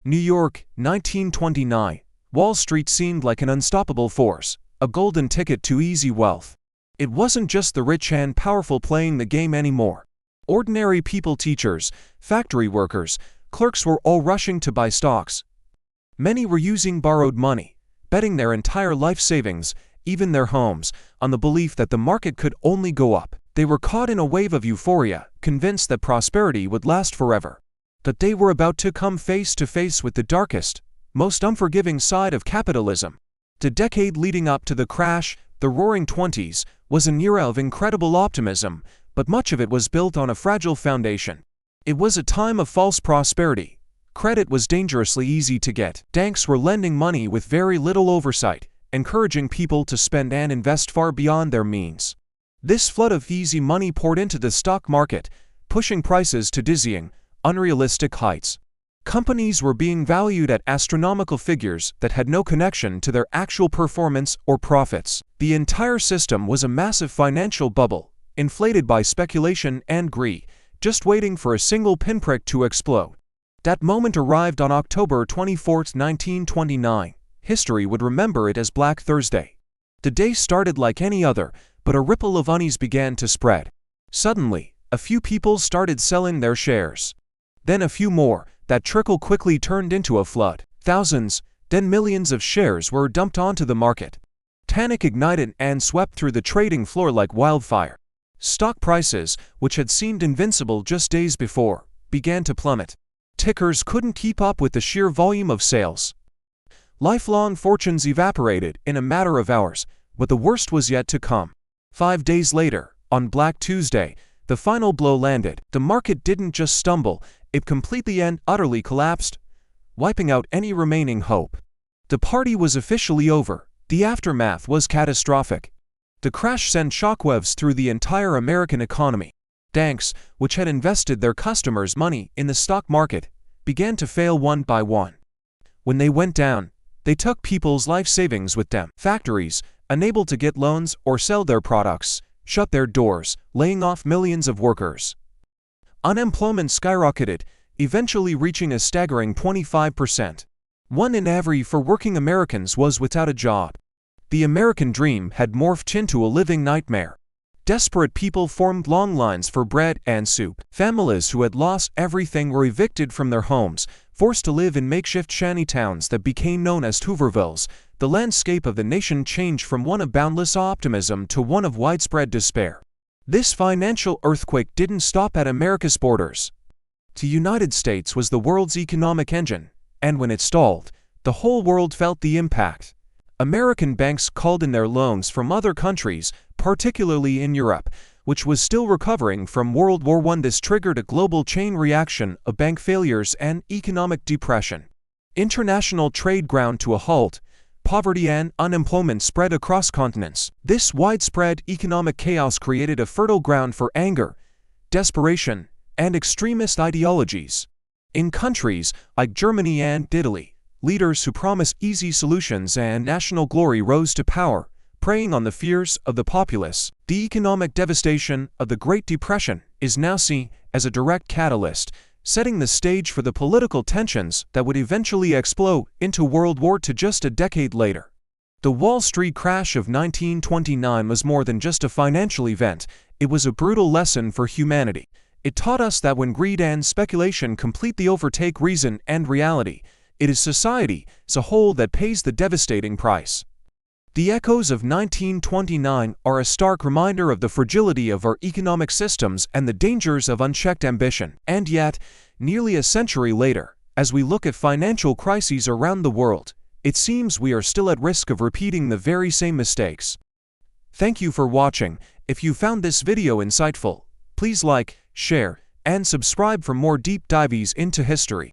New York, 1929. Wall Street seemed like an unstoppable force, a golden ticket to easy wealth. It wasn't just the rich and powerful playing the game anymore. Ordinary people, teachers, factory workers, clerks were all rushing to buy stocks. Many were using borrowed money, betting their entire life savings, even their homes, on the belief that the market could only go up. They were caught in a wave of euphoria, convinced that prosperity would last forever. But they were about to come face to face with the darkest, most unforgiving side of capitalism. The decade leading up to the crash, the Roaring Twenties, was an era of incredible optimism, but much of it was built on a fragile foundation. It was a time of false prosperity. Credit was dangerously easy to get. Banks were lending money with very little oversight, encouraging people to spend and invest far beyond their means. This flood of easy money poured into the stock market, pushing prices to dizzying, unrealistic heights. Companies were being valued at astronomical figures that had no connection to their actual performance or profits. The entire system was a massive financial bubble, inflated by speculation and greed, just waiting for a single pinprick to explode. That moment arrived on October 24, 1929. History would remember it as Black Thursday. The day started like any other, but a ripple of unease began to spread. Suddenly, a few people started selling their shares. Then a few more. That trickle quickly turned into a flood. Thousands, then millions of shares were dumped onto the market. Panic ignited and swept through the trading floor like wildfire. Stock prices, which had seemed invincible just days before, began to plummet. Tickers couldn't keep up with the sheer volume of sales. Lifelong fortunes evaporated in a matter of hours, but the worst was yet to come. 5 days later, on Black Tuesday, the final blow landed. The market didn't just stumble, it completely and utterly collapsed, wiping out any remaining hope. The party was officially over. The aftermath was catastrophic. The crash sent shockwaves through the entire American economy. Banks, which had invested their customers' money in the stock market, began to fail one by one. When they went down, they took people's life savings with them. Factories, unable to get loans or sell their products, shut their doors, laying off millions of workers. Unemployment skyrocketed, eventually reaching a staggering 25%. 1 in every 4 working Americans was without a job. The American dream had morphed into a living nightmare. Desperate people formed long lines for bread and soup. Families who had lost everything were evicted from their homes, forced to live in makeshift shanty towns that became known as Hoovervilles. The landscape of the nation changed from one of boundless optimism to one of widespread despair. This financial earthquake didn't stop at America's borders. The United States was the world's economic engine, and when it stalled, the whole world felt the impact. American banks called in their loans from other countries, particularly in Europe, which was still recovering from World War I. This triggered a global chain reaction of bank failures and economic depression. International trade ground to a halt. Poverty and unemployment spread across continents. This widespread economic chaos created a fertile ground for anger, desperation, and extremist ideologies. In countries like Germany and Italy, leaders who promised easy solutions and national glory rose to power, preying on the fears of the populace. The economic devastation of the Great Depression is now seen as a direct catalyst, setting the stage for the political tensions that would eventually explode into World War II just a decade later. The Wall Street crash of 1929 was more than just a financial event, it was a brutal lesson for humanity. It taught us that when greed and speculation completely overtake reason and reality, it is society as a whole that pays the devastating price. The echoes of 1929 are a stark reminder of the fragility of our economic systems and the dangers of unchecked ambition. And yet, nearly a century later, as we look at financial crises around the world, it seems we are still at risk of repeating the very same mistakes. Thank you for watching. If you found this video insightful, please like, share, and subscribe for more deep dives into history.